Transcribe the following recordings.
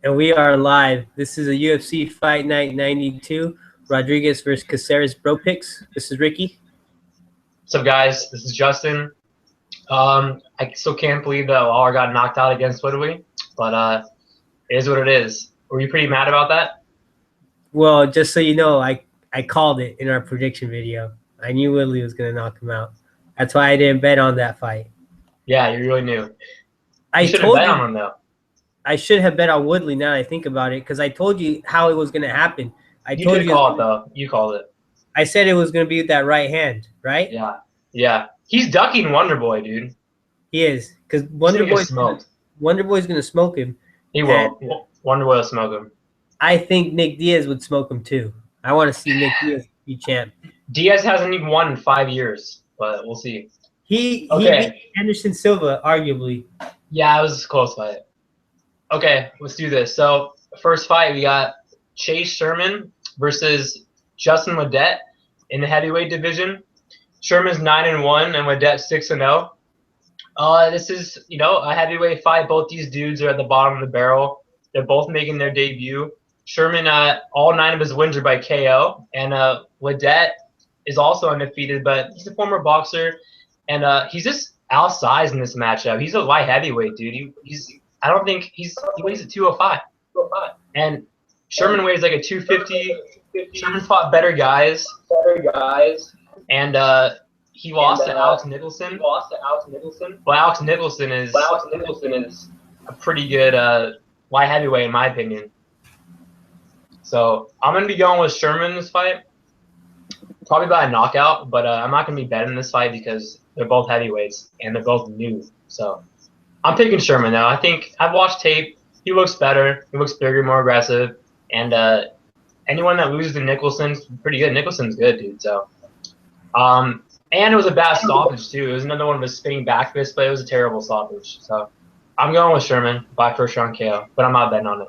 And we are live. This is a UFC Fight Night 92. Rodriguez versus Caceres Bro Picks. This is Ricky. What's up, guys? This is Justin. I still can't believe that Lawler got knocked out against Woodley, but it is what it is. Were you pretty mad about that? Well, just so you know, I called it in our prediction video. I knew Woodley was going to knock him out. That's why I didn't bet on that fight. Yeah, you really knew. I should have bet on him, though. I should have bet on Woodley now that I think about it, because I told you how it was going to happen. You did call it, though. You called it. I said it was going to be with that right hand, right? Yeah. Yeah. He's ducking Wonderboy, dude. He is, because Wonderboy's going to smoke him. He will. Wonderboy will smoke him. I think Nick Diaz would smoke him, too. I want to see Nick Diaz be champ. Diaz hasn't even won in 5 years, but we'll see. He beat Anderson Silva, arguably. Yeah, it was a close fight. Okay, let's do this. So, first fight, we got Chase Sherman versus Justin Ledet in the heavyweight division. Sherman's 9-1 and Ledet 6-0. This is, a heavyweight fight. Both these dudes are at the bottom of the barrel. They're both making their debut. Sherman, all 9 of his wins are by KO, and Ledet is also undefeated, but he's a former boxer, and he's just outsized in this matchup. He's a light heavyweight, dude. I don't think he weighs at 205. And Sherman weighs like a 250. Sherman fought better guys. And he lost to Alex Nicholson. Well, Alex Nicholson is a pretty good light heavyweight in my opinion. So I'm going to be going with Sherman in this fight. Probably by a knockout, but I'm not going to be betting this fight because they're both heavyweights and they're both new. So I'm picking Sherman now. I think I've watched tape. He looks better. He looks bigger, more aggressive. And anyone that loses to Nicholson's pretty good. Nicholson's good, dude. So, and it was a bad stoppage too. It was another one of his spinning back fist, but it was a terrible stoppage. So I'm going with Sherman by first round KO, but I'm not betting on it.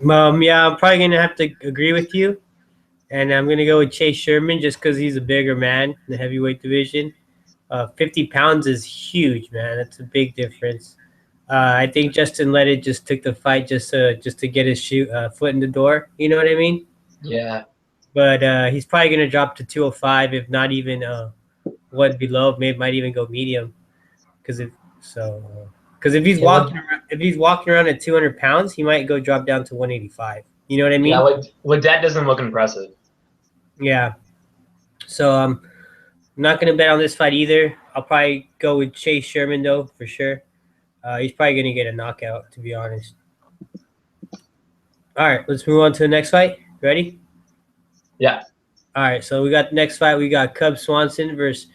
Yeah, I'm probably going to have to agree with you. And I'm going to go with Chase Sherman just because he's a bigger man in the heavyweight division. 50 pounds is huge, man. That's a big difference. I think Justin Ledet just took the fight just to get his foot in the door. You know what I mean? Yeah. But he's probably going to drop to 205, if not even one below. Maybe might even go medium. Because if he's walking around at 200 pounds, he might go drop down to 185. You know what I mean? Yeah, Ledet doesn't look impressive. Yeah. So I'm not going to bet on this fight either. I'll probably go with Chase Sherman, though, for sure. He's probably going to get a knockout, to be honest. All right, let's move on to the next fight. Ready? Yeah. All right, so we got the next fight. We got Cub Swanson versus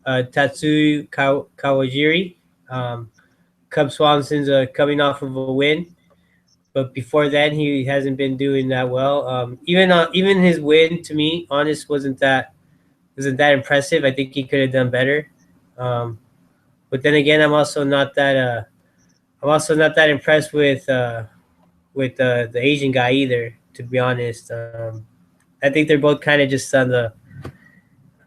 Tatsuya Kawajiri. Cub Swanson's coming off of a win, but before that, he hasn't been doing that well. Even his win, to me, honest, wasn't that impressive. I think he could have done better. But then again, I'm also not that impressed with the Asian guy either. To be honest, I think they're both kind of just on the.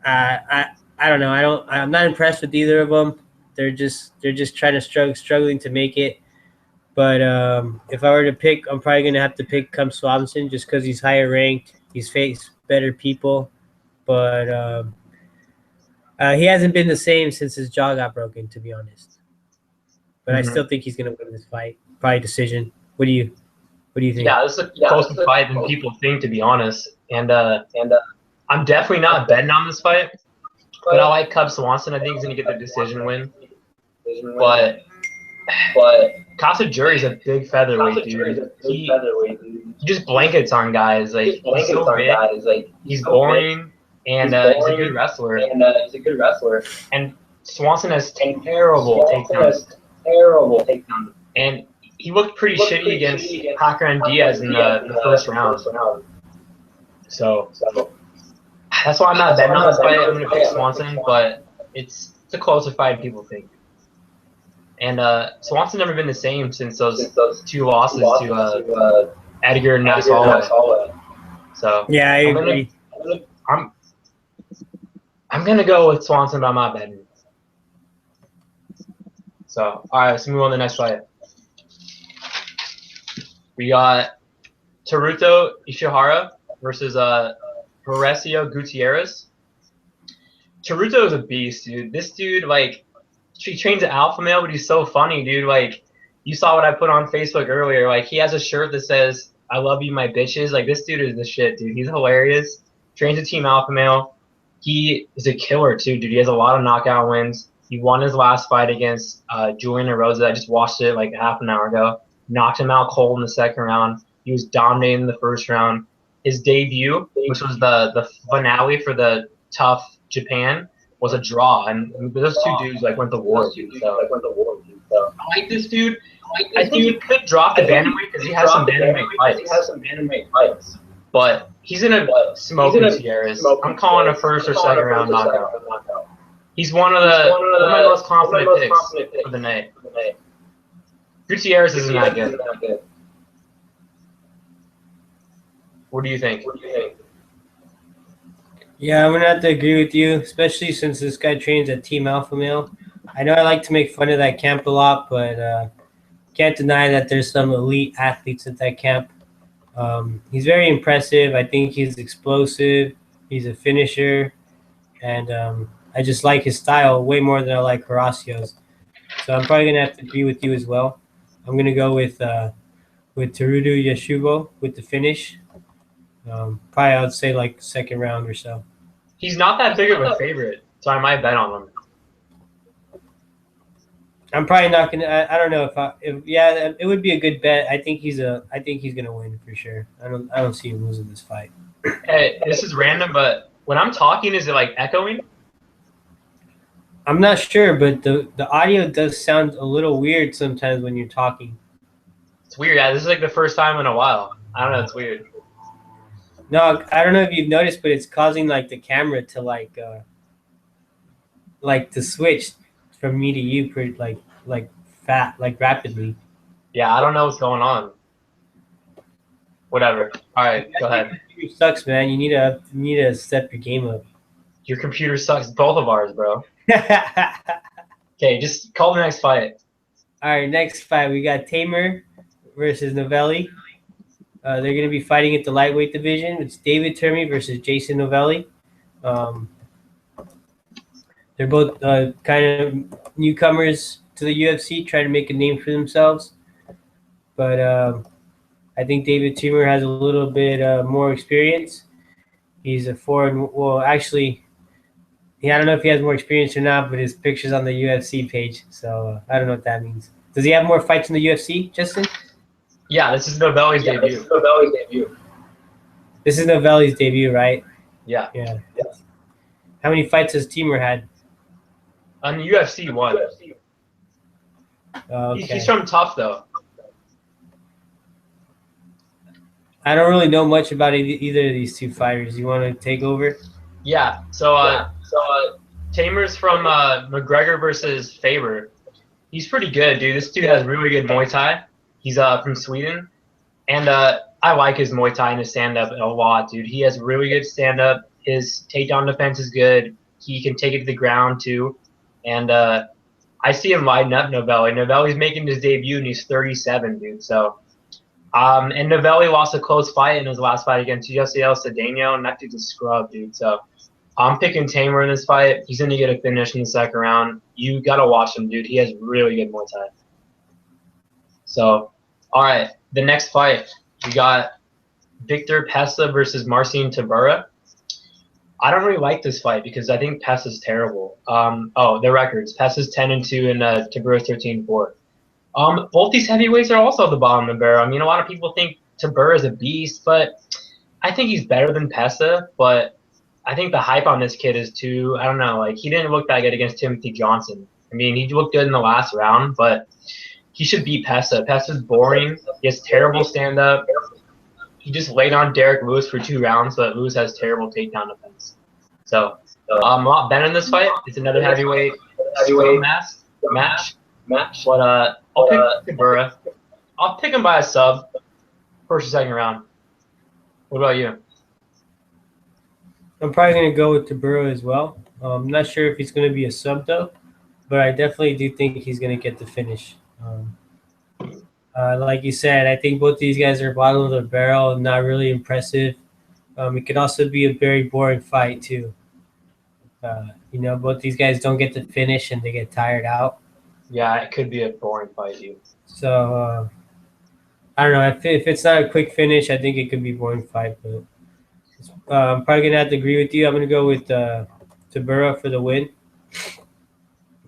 I don't know. I'm not impressed with either of them. They're just trying to struggling to make it. But if I were to pick, I'm probably gonna have to pick Cub Swanson just because he's higher ranked. He's faced better people, but he hasn't been the same since his jaw got broken, to be honest. But I still think he's gonna win this fight, probably decision. What do you think? Yeah, this is a closer fight than people think, to be honest. And I'm definitely not betting on this fight. But I like Cub Swanson. I think he's gonna get the decision win. But Kawajiri is a big featherweight, dude. He just blankets on guys. Like, he's so big. He's boring, and he's a good wrestler. And Swanson has terrible takedowns. And he looked pretty shitty against Hacker and Diaz in the first round. So that's why I'm not betting on this fight. I'm going to pick Swanson, but it's a closer fight than people think. And Swanson's never been the same since those 2 losses to Edgar and Nassau. So yeah, I agree. I'm gonna go with Swanson, but I'm not betting. So, all right, let's move on to the next fight. We got Teruto Ishihara versus Horacio Gutierrez. Teruto is a beast, dude. This dude, like, he trains an alpha male, but he's so funny, dude. Like, you saw what I put on Facebook earlier. Like, he has a shirt that says, "I love you, my bitches." Like, this dude is the shit, dude. He's hilarious. Trains a team alpha male. He is a killer, too, dude. He has a lot of knockout wins. He won his last fight against Julian Erosa. I just watched it, like, half an hour ago. Knocked him out cold in the second round. He was dominating in the first round. His debut, which was the finale for the Tough Japan, was a draw, and those two dudes like went to war. So I like this dude. I think he could drop the bantamweight because he has some bantamweight fights. But he's gonna smoke Gutierrez. I'm calling a first or second round knockout. He's one of my most confident picks for the night. Gutierrez isn't that good. What do you think? Yeah, I'm going to have to agree with you, especially since this guy trains at Team Alpha Male. I know I like to make fun of that camp a lot, but can't deny that there's some elite athletes at that camp. He's very impressive. I think he's explosive. He's a finisher. And I just like his style way more than I like Horacio's. So I'm probably going to have to agree with you as well. I'm going to go with Teruto Yashubo with the finish. Probably I would say like second round or so. He's not that big of a favorite, so I might bet on him. I'm probably not gonna. I don't know if it would be a good bet. I think he's gonna win for sure. I don't see him losing this fight. Hey, this is random, but when I'm talking, is it like echoing? I'm not sure, but the audio does sound a little weird sometimes when you're talking. It's weird. Yeah, this is like the first time in a while. I don't know. It's weird. No, I don't know if you've noticed, but it's causing like the camera to like to switch from me to you pretty like rapidly. Yeah, I don't know what's going on. Whatever. All right, go ahead. Your computer sucks, man. You need to step your game up. Your computer sucks. Both of ours, bro. Okay, just call the next fight. All right, next fight we got Teymur versus Novelli. They're going to be fighting at the lightweight division. It's David Turmey versus Jason Novelli. They're both kind of newcomers to the UFC, trying to make a name for themselves. But I think David Teymur has a little bit more experience. He's a foreign. Well, actually, I don't know if he has more experience or not, but his picture's on the UFC page, so I don't know what that means. Does he have more fights in the UFC, Justin? Yeah, this is Novelli's debut. This is Novelli's debut, right? Yeah. Yeah. How many fights has Teymur had? On the UFC, one. Okay. He's from Tough, though. I don't really know much about either of these two fighters. You want to take over? Yeah. So Teymur's from McGregor versus Faber. He's pretty good, dude. This dude has really good Muay Thai. He's from Sweden, and I like his Muay Thai and his stand-up a lot, dude. He has really good stand-up. His takedown defense is good. He can take it to the ground, too. And I see him lighting up Novelli. Novelli's making his debut, and he's 37, dude. So, and Novelli lost a close fight in his last fight against Yosiel Cedeno, and that dude's a scrub, dude. So, I'm picking Teymur in this fight. He's going to get a finish in the second round. You got to watch him, dude. He has really good Muay Thai. So, all right, the next fight, we got Victor Pesta versus Marcin Tybura. I don't really like this fight because I think Pesta's terrible. Their records. Pesta's 10-2 and Tybura's 13-4. Both these heavyweights are also at the bottom of the barrel. I mean, a lot of people think Tybura is a beast, but I think he's better than Pesta. But I think the hype on this kid is too, I don't know, like he didn't look that good against Timothy Johnson. I mean, he looked good in the last round, but he should beat Pesta. Pesta's boring. He has terrible stand-up. He just laid on Derek Lewis for 2 rounds, but Lewis has terrible takedown defense. So I'm not betting in this fight. It's another heavyweight match. But I'll pick Tybura. I'll pick him by a sub, first or second round. What about you? I'm probably going to go with Tybura as well. I'm not sure if he's going to be a sub, though. but I definitely do think he's going to get the finish. Like you said, I think both these guys are bottom of the barrel, not really impressive. It could also be a very boring fight too. Both these guys don't get to finish and they get tired out. Yeah, it could be a boring fight, dude. So I don't know if it's not a quick finish. I think it could be a boring fight, but I'm probably gonna have to agree with you. I'm gonna go with Tybura for the win.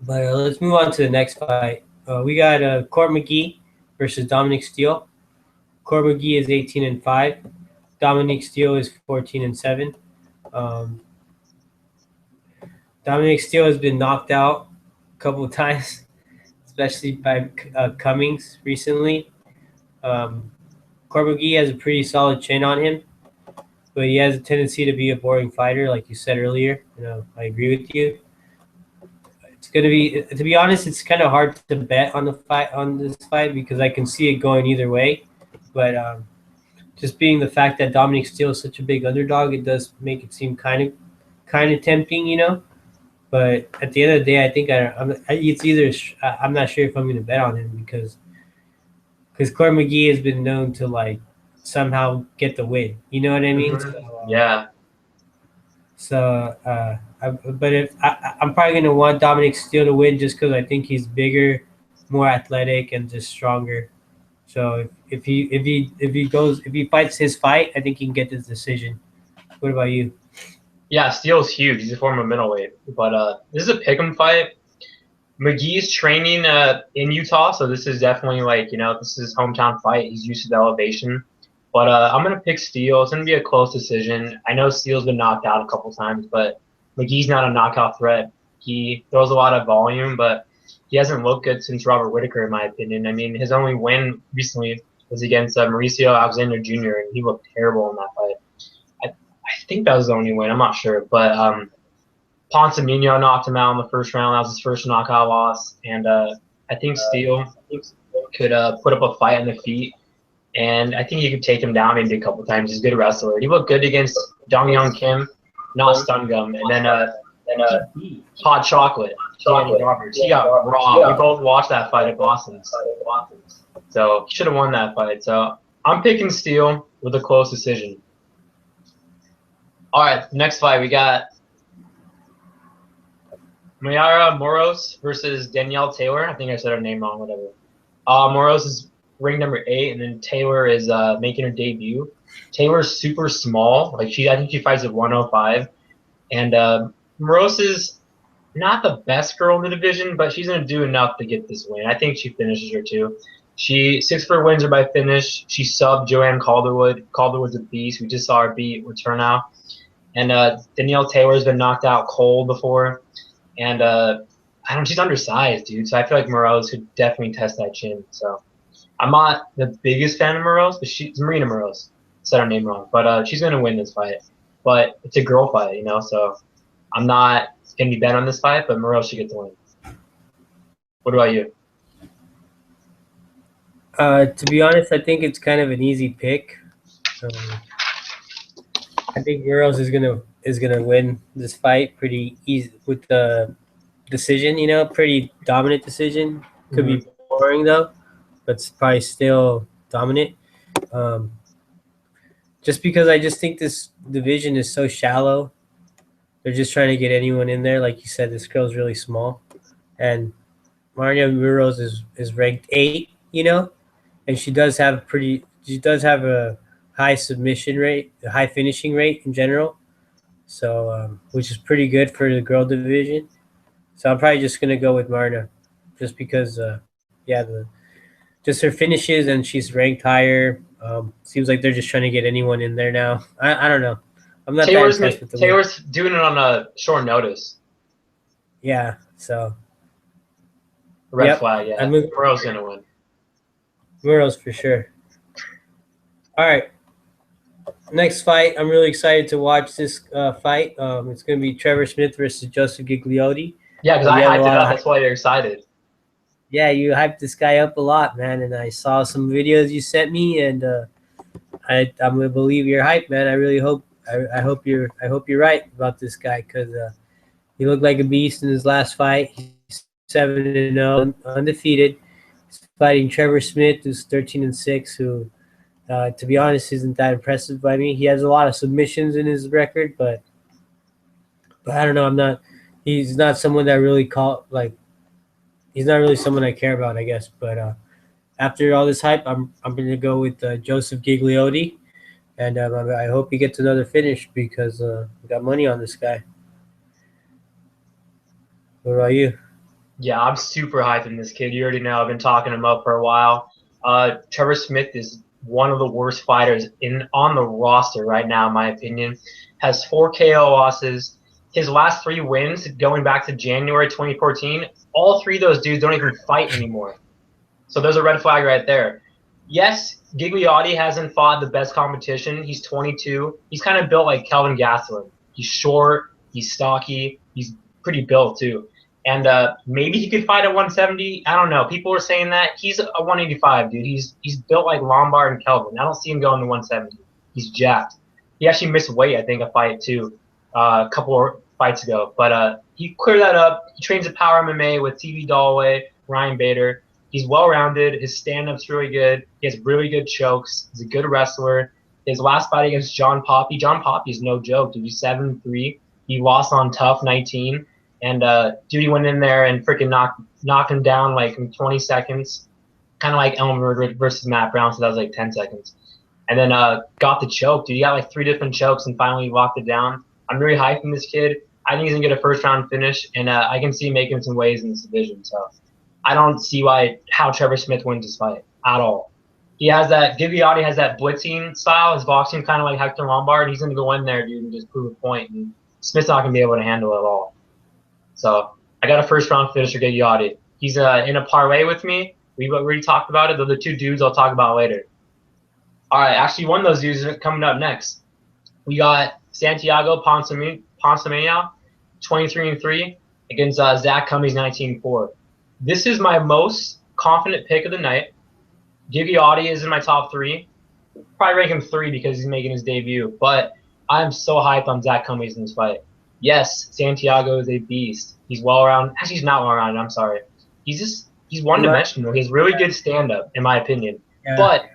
But let's move on to the next fight. We got Court McGee versus Dominic Steele. Court McGee is 18-5. Dominic Steele is 14-7. Dominic Steele has been knocked out a couple of times, especially by Cummings recently. Court McGee has a pretty solid chin on him, but he has a tendency to be a boring fighter, like you said earlier. I agree with you. It's gonna be, to be honest, it's kind of hard to bet on this fight because I can see it going either way. But just being the fact that Dominic Steele is such a big underdog, it does make it seem kind of tempting. But at the end of the day, I think it's either I'm not sure if I'm going to bet on him because Court McGee has been known to like somehow get the win. You know what I mean? Mm-hmm. So, yeah. So, I'm probably going to want Dominic Steele to win just because I think he's bigger, more athletic, and just stronger. So if he fights his fight, I think he can get this decision. What about you? Yeah, Steele's huge. He's a former middleweight. But this is a pick'em fight. McGee's training in Utah, so this is definitely this is his hometown fight. He's used to the elevation. But I'm going to pick Steele. It's going to be a close decision. I know Steele's been knocked out a couple times, but McGee's not a knockout threat. He throws a lot of volume, but he hasn't looked good since Robert Whittaker, in my opinion. I mean, his only win recently was against Mauricio Alexander Jr., and he looked terrible in that fight. I think that was the only win. I'm not sure. But Ponzinibbio knocked him out in the first round. That was his first knockout loss. And I think Steele could put up a fight on the feet. And I think he could take him down maybe a couple times. He's a good wrestler. He looked good against Dong Young Kim, not Stun Gum. And then Hot Chocolate, Danny Roberts. He got raw. We both watched that fight at Boston. So he should have won that fight. So I'm picking Steele with a close decision. All right, next fight we got Mayara Moroz versus Danielle Taylor. I think I said her name wrong, whatever. Moroz is ring number 8, and then Taylor is making her debut. Taylor's super small. I think she fights at 105. And Moroz is not the best girl in the division, but she's going to do enough to get this win. I think she finishes her too. 6 of her wins are by finish. She subbed Joanne Calderwood. Calderwood's a beast. We just saw her beat Returnow. And Danielle Taylor's been knocked out cold before. And she's undersized, dude. So I feel like Moroz could definitely test that chin. So I'm not the biggest fan of Moroz, but she's Marina Moroz. Said her name wrong. But she's going to win this fight. But it's a girl fight, so I'm not going to be bet on this fight, but Moroz should get the win. What about you? To be honest, I think it's kind of an easy pick. I think Moroz is gonna win this fight pretty easy with the decision. Pretty dominant decision. Could be boring though, but it's probably still dominant. Just because I just think this division is so shallow. They're just trying to get anyone in there. Like you said, this girl's really small, and Maria Moroz is ranked 8. And she does have a high submission rate, a high finishing rate in general. So, which is pretty good for the girl division. So I'm probably just gonna go with Marna, just because, just her finishes and she's ranked higher. Seems like they're just trying to get anyone in there now. I don't know. I'm not that impressed with the Taylor's doing it on a short notice. Yeah. So. Red flag. Yeah. Moroz gonna win. Moroz for sure. All right. Next fight, I'm really excited to watch this fight. It's going to be Trevor Smith versus Joseph Gigliotti. Yeah, because I hyped it up. That's why you're excited. Yeah, you hyped this guy up a lot, man. And I saw some videos you sent me, and I'm going to believe your hype, man. I really hope I hope you're right about this guy because he looked like a beast in his last fight. He 7-0, undefeated. He's fighting Trevor Smith, who's 13-6, who, to be honest, isn't that impressive by me. He has a lot of submissions in his record, but I don't know. He's not someone that really he's not really someone I care about, I guess. But after all this hype, I'm going to go with Joseph Gigliotti, and I hope he gets another finish because we got money on this guy. What about you? Yeah, I'm super hyped in this kid. You already know I've been talking him up for a while. Trevor Smith is one of the worst fighters on the roster right now, in my opinion. Has 4 KO losses. His last 3 wins, going back to January 2014, all 3 of those dudes don't even fight anymore. So there's a red flag right there. Yes, Gigliotti hasn't fought the best competition. He's 22. He's kind of built like Kelvin Gastelum. He's short. He's stocky. He's pretty built too. And maybe he could fight at 170. I don't know. People are saying that. He's a 185, dude. He's built like Lombard and Kelvin. I don't see him going to 170. He's jacked. He actually missed weight, I think, a fight too, a couple of fights ago. But he cleared that up. He trains at Power MMA with TV Dalloway, Ryan Bader. He's well-rounded. His stand-up's really good. He has really good chokes. He's a good wrestler. His last fight against John Poppy. John Poppy's no joke, dude. He's 7-3. He lost on Tough 19. And dude, he went in there and freaking knocked him down like in 20 seconds. Kind of like Elmer versus Matt Brown, so that was like 10 seconds. And then got the choke, dude. He got like 3 different chokes and finally locked it down. I'm really hyping this kid. I think he's going to get a first-round finish, and I can see him making some waves in this division. So I don't see how Trevor Smith wins this fight at all. He has that – Gigliotti has that blitzing style. His boxing kind of like Hector Lombard. He's going to go in there, dude, and just prove a point. And Smith's not going to be able to handle it at all. So I got a first-round finish for Gigliotti. He's in a parlay with me. We already talked about it. They're the 2 dudes I'll talk about later. All right, actually, one of those dudes is coming up next. We got Santiago Ponzinibbio, 23-3, against Zach Cummings, 19-4. This is my most confident pick of the night. Gigliotti is in my top 3. Probably rank him 3 because he's making his debut. But I'm so hyped on Zach Cummings in this fight. Yes, Santiago is a beast. He's well-rounded. Actually, he's not well-rounded. I'm sorry. He's one-dimensional. He has really good stand-up, in my opinion. Yeah. But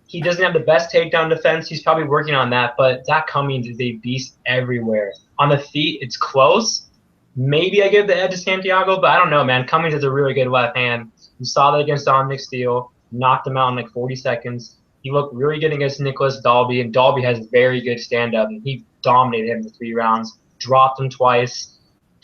he doesn't have the best takedown defense. He's probably working on that. But Zach Cummings is a beast everywhere. On the feet, it's close. Maybe I give the edge to Santiago, but I don't know, man. Cummings has a really good left hand. You saw that against Dominic Steele. Knocked him out in like 40 seconds. He looked really good against Nicholas Dalby, and Dalby has very good stand-up. And he dominated him for 3 rounds. Dropped him twice.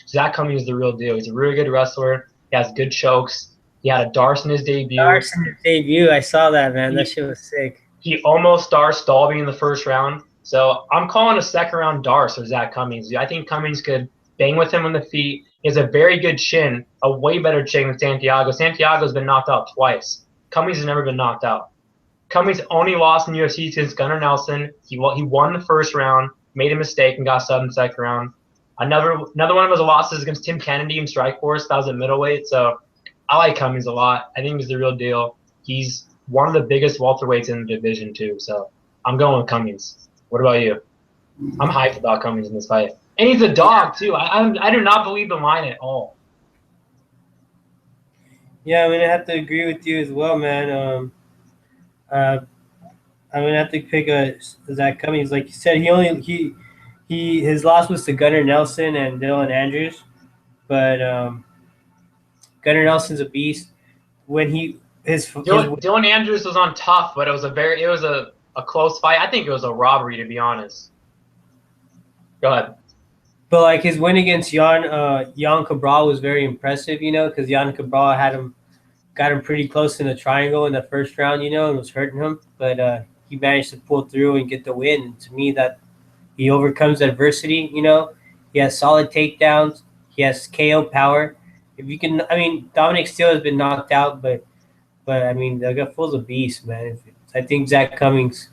Zach Cummings is the real deal. He's a really good wrestler. He has good chokes. He had a Darce in his debut. Darce in his debut. I saw that, man. That shit was sick. He almost Darce Dalby in the first round. So I'm calling a second-round Darce for Zach Cummings. I think Cummings could bang with him on the feet. He has a very good chin, a way better chin than Santiago. Santiago's been knocked out twice. Cummings has never been knocked out. Cummings only lost in UFC since Gunnar Nelson. He won the first round, made a mistake, and got subbed in the second round. Another one of his losses against Tim Kennedy in Strikeforce. That was at middleweight. So I like Cummings a lot. I think he's the real deal. He's one of the biggest welterweights in the division too. So I'm going with Cummings. What about you? I'm hyped about Cummings in this fight. And he's a dog too. I do not believe the line at all. Yeah, I'm gonna have to agree with you as well, man. I'm gonna have to pick Zach Cummings. Like you said, his loss was to Gunnar Nelson and Dylan Andrews, but Gunnar Nelson's a beast. When Dylan Andrews was on Tough, but it was a close fight. I think it was a robbery, to be honest. Go ahead. But like his win against Jan Cabral was very impressive, because Jan Cabral got him pretty close in the triangle in the first round, and was hurting him. But he managed to pull through and get the win. And to me, that he overcomes adversity. He has solid takedowns. He has KO power. If you can, Dominic Steele has been knocked out, but the fool's a beast, man. I think Zach Cummings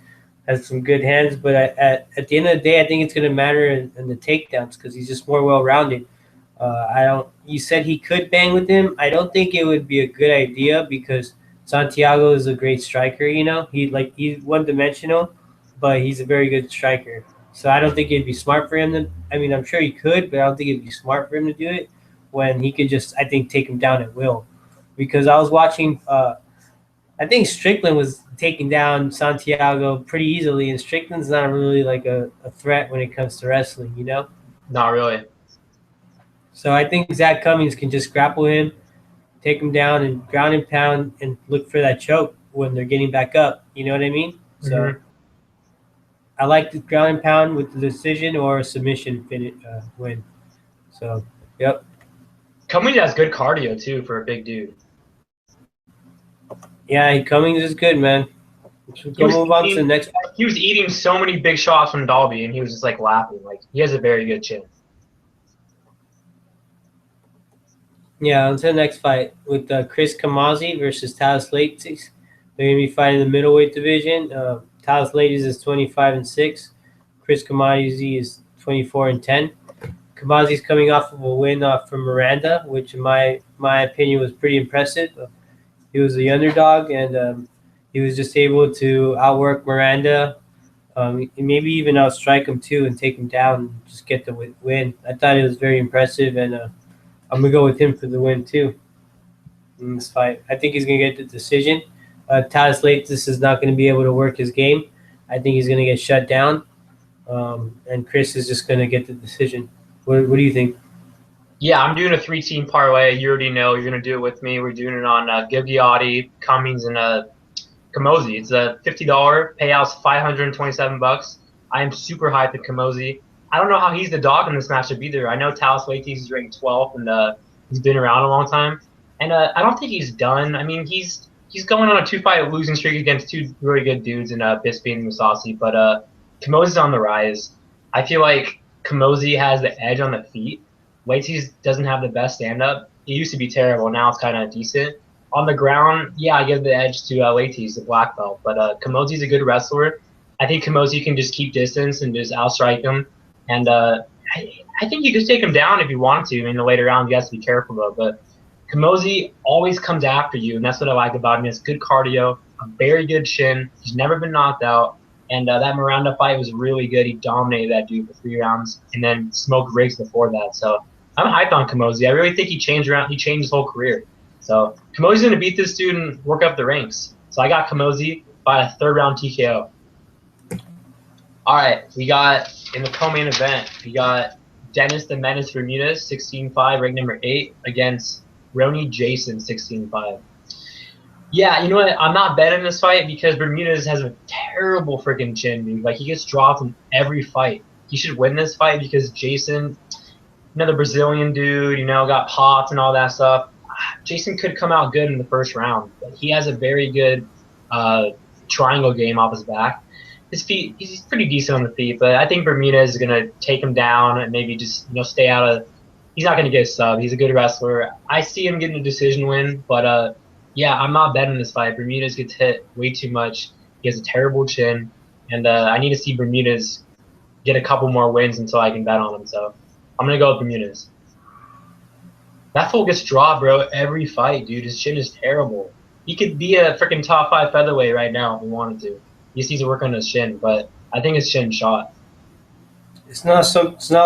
has some good hands, but at the end of the day, I think it's going to matter in the takedowns because he's just more well-rounded. You said he could bang with him. I don't think it would be a good idea because Santiago is a great striker. He's one-dimensional, but he's a very good striker. So I don't think it'd be smart for him to. I'm sure he could, but I don't think it'd be smart for him to do it. when he could just, I think, take him down at will. Because I was watching, I think Strickland was taking down Santiago pretty easily, and Strickland's not really like a threat when it comes to wrestling, you know? Not really. So I think Zach Cummings can just grapple him, take him down, and ground and pound and look for that choke when they're getting back up. You know what I mean? So I like the ground and pound with the decision or a submission win. So, yep. Cummings has good cardio too for a big dude. Yeah, Cummings is good, man. Go move on to the next. He was eating so many big shots from Dalby, and he was just like laughing. Like he has a very good chin. Yeah, on to the next fight with Chris Camozzi versus Talis Leites. They're gonna be fighting in the middleweight division. Talis Leites is 25-6. Chris Camozzi is 24-10. Camozzi's coming off of a win from Miranda, which in my opinion was pretty impressive. He was the underdog, and he was just able to outwork Miranda, maybe even outstrike him too, and take him down and just get the win. I thought it was very impressive, and I'm gonna go with him for the win too in this fight. I think he's gonna get the decision. Talis Leites is not gonna be able to work his game. I think he's gonna get shut down, and Chris is just gonna get the decision. What do you think? Yeah, I'm doing a 3-team parlay. You already know you're gonna do it with me. We're doing it on Gigliotti, Cummings, and Camozzi. It's a $50 payouts, $527. I am super hyped at Camozzi. I don't know how he's the dog in this matchup either. I know Talis Leites is ranked 12th, and he's been around a long time. And I don't think he's done. I mean, he's going on a 2-fight losing streak against 2 really good dudes in Bisping and Musasi. But Camozzi's on the rise. I feel like Camozzi has the edge on the feet. Leites doesn't have the best stand-up. It used to be terrible. Now it's kind of decent. On the ground, yeah, I give the edge to Leites, the black belt. But Camozzi's a good wrestler. I think Camozzi can just keep distance and just outstrike him. And I think you could take him down if you want to. In the later round, you have to be careful, though. But Camozzi always comes after you, and that's what I like about him. He has good cardio, a very good chin. He's never been knocked out. And that Miranda fight was really good. He dominated that dude for 3 rounds and then smoked Riggs before that. So I'm hyped on Camozzi. I really think he changed his whole career. So Camozzi's going to beat this dude and work up the ranks. So I got Camozzi by a 3rd-round TKO. All right, we got in the co-main event, we got Dennis the Menace Bermudez, 16-5, ranked number 8, against Roni Jason, 16-5. Yeah, you know what? I'm not betting this fight because Bermudez has a terrible freaking chin, dude. Like, he gets dropped in every fight. He should win this fight because Jason, the Brazilian dude, got popped and all that stuff. Jason could come out good in the 1st round, but he has a very good triangle game off his back. His feet, he's pretty decent on the feet, but I think Bermudez is going to take him down and maybe just, stay out of – he's not going to get a sub. He's a good wrestler. I see him getting a decision win, but, yeah, I'm not betting this fight. Bermudez gets hit way too much. He has a terrible chin, and I need to see Bermudez get a couple more wins until I can bet on him. So I'm going to go with Bermudez. That fool gets dropped, bro, every fight, dude. His chin is terrible. He could be a freaking top 5 featherweight right now if he wanted to. He just needs to work on his chin, but I think his chin shot. It's not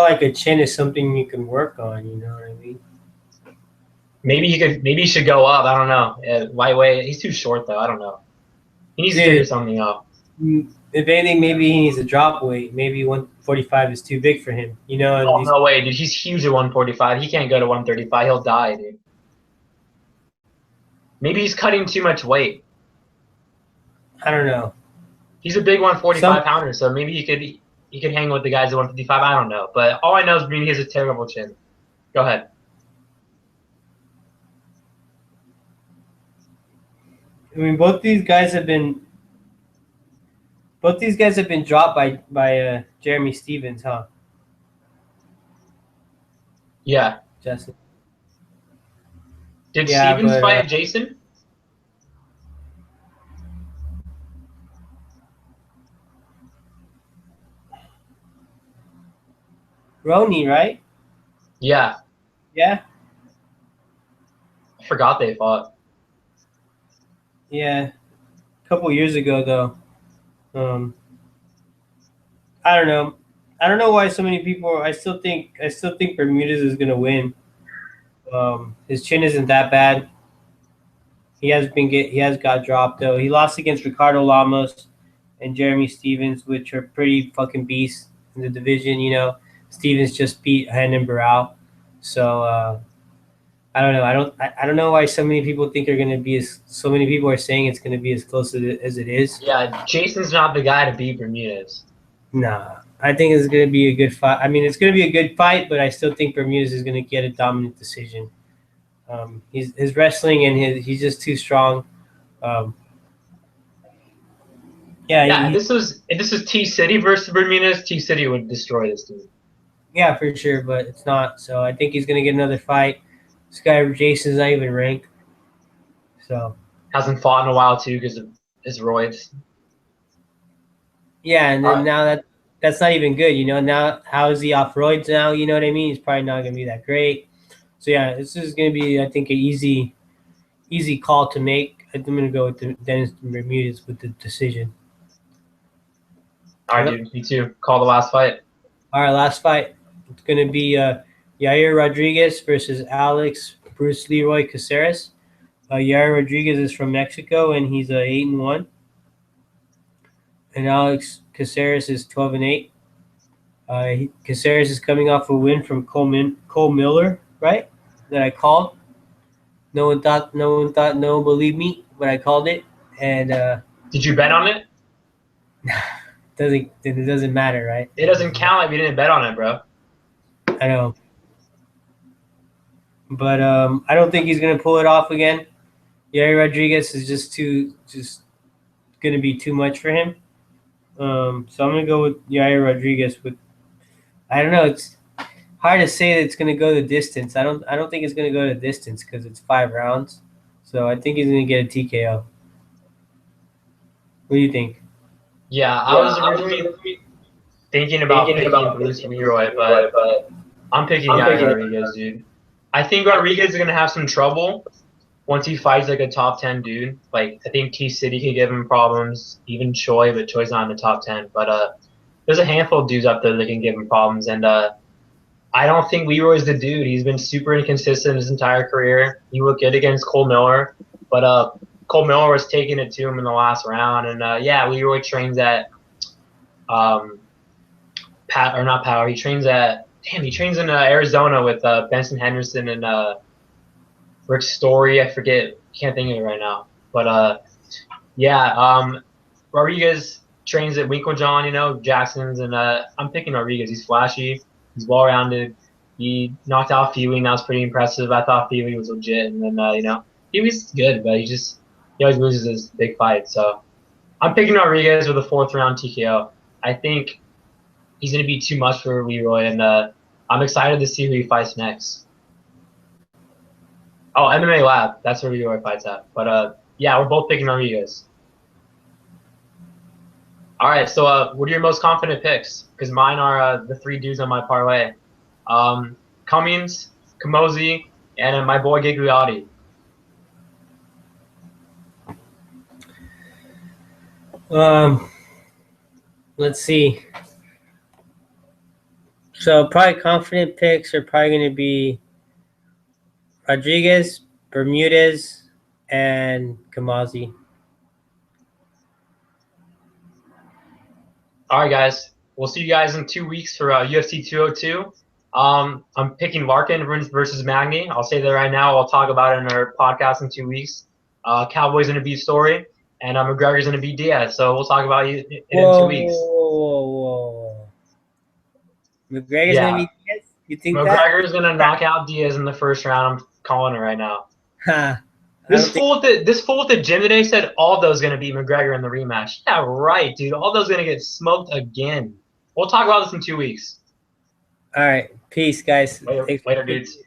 like a chin is something you can work on. You know what I mean? Maybe he should go up. I don't know. Lightweight. He's too short though. I don't know. He needs to figure something out. If anything, maybe he needs to drop weight. Maybe 145 is too big for him. Oh no way, dude. He's huge at 145. He can't go to 135. He'll die, dude. Maybe he's cutting too much weight. I don't know. He's a big 145 pounder, so maybe he could hang with the guys at 155. I don't know, but all I know is he has a terrible chin. Go ahead. I mean, both these guys have been dropped by Jeremy Stevens, huh? Yeah. Justin. Did Stevens fight Jason? Roni, right? Yeah. Yeah. I forgot they fought. Yeah. A couple years ago, though. I don't know. I don't know why so many people. I still think Bermudez is gonna win. His chin isn't that bad. He has got dropped though. He lost against Ricardo Lamas and Jeremy Stevens, which are pretty fucking beasts in the division. You know, Stevens just beat Henan Barao, so I don't know. I don't know why so many people think they're gonna be as. So many people are saying it's gonna be as close as it is. Yeah, Jason's not the guy to beat Bermudez. Nah, I think it's gonna be a good fight. I mean, it's gonna be a good fight, but I still think Bermudez is gonna get a dominant decision. His wrestling and he's just too strong. Yeah, if this was T City versus Bermudez, T City would destroy this dude. Yeah, for sure, but it's not. So I think he's gonna get another fight. This guy Jason's not even ranked, so hasn't fought in a while too because of his roids. Yeah, and then now that's not even good. You know, now how is he off roids now? You know what I mean? He's probably not gonna be that great. So yeah, this is gonna be, I think, an easy call to make. I'm gonna go with Dennis Bermudez with the decision. All right, dude. Me too. Call the last fight. All right, last fight. It's gonna be Yair Rodriguez versus Alex Bruce Leroy Caceres. Yair Rodriguez is from Mexico and he's 8-1, and Alex Caceres is 12-8. Caceres is coming off a win from Cole Miller, right? That I called. No one believed me, but I called it. And did you bet on it? It doesn't matter, right? It doesn't count if you didn't bet on it, bro. I know, but I don't think he's gonna pull it off again. Yair Rodriguez is just gonna be too much for him. So I'm gonna go with Yair Rodriguez. I don't know. It's hard to say that it's gonna go the distance. I don't think it's gonna go the distance because it's 5 rounds. So I think he's gonna get a TKO. What do you think? Yeah, I was originally thinking about Bruce Leroy, but I'm picking Yair Rodriguez, dude. I think Rodriguez is gonna have some trouble once he fights like a top 10 dude. Like I think T City could give him problems, even Choi, but Choi's not in the top 10. But there's a handful of dudes up there that can give him problems, and I don't think Leroy's the dude. He's been super inconsistent his entire career. He looked good against Cole Miller, but Cole Miller was taking it to him in the last round. And yeah, Leroy trains at He trains in Arizona with Benson Henderson and Rick Story. I forget, can't think of it right now. But yeah, Rodriguez trains at Winklejohn, you know, Jackson's, and I'm picking Rodriguez. He's flashy. He's well-rounded. He knocked out Feely, and that was pretty impressive. I thought Feely was legit, and then you know, Feely's good, but he always loses his big fight. So I'm picking Rodriguez with a 4th round TKO. I think he's gonna be too much for Leroy, and I'm excited to see who he fights next. Oh, MMA Lab. That's where Leroy fights at. But yeah, we're both picking Rodriguez. All right, so what are your most confident picks? Because mine are the 3 dudes on my parlay. Cummings, Camozzi, and my boy Gigliotti. Let's see. So probably confident picks are probably going to be Rodriguez, Bermudez, and Camozzi. All right, guys. We'll see you guys in 2 weeks for UFC 202. I'm picking Larkin versus Magny. I'll say that right now. I'll talk about it in our podcast in 2 weeks. Cowboys going to beat Story, and McGregor's going to beat Diaz. So we'll talk about it in 2 weeks. Whoa. McGregor's going to beat Diaz? You think McGregor's going to knock out Diaz in the 1st round. I'm calling it right now. This fool at the gym today said Aldo's going to beat McGregor in the rematch. Yeah, right, dude. Aldo's going to get smoked again. We'll talk about this in 2 weeks. All right. Peace, guys. Later dudes.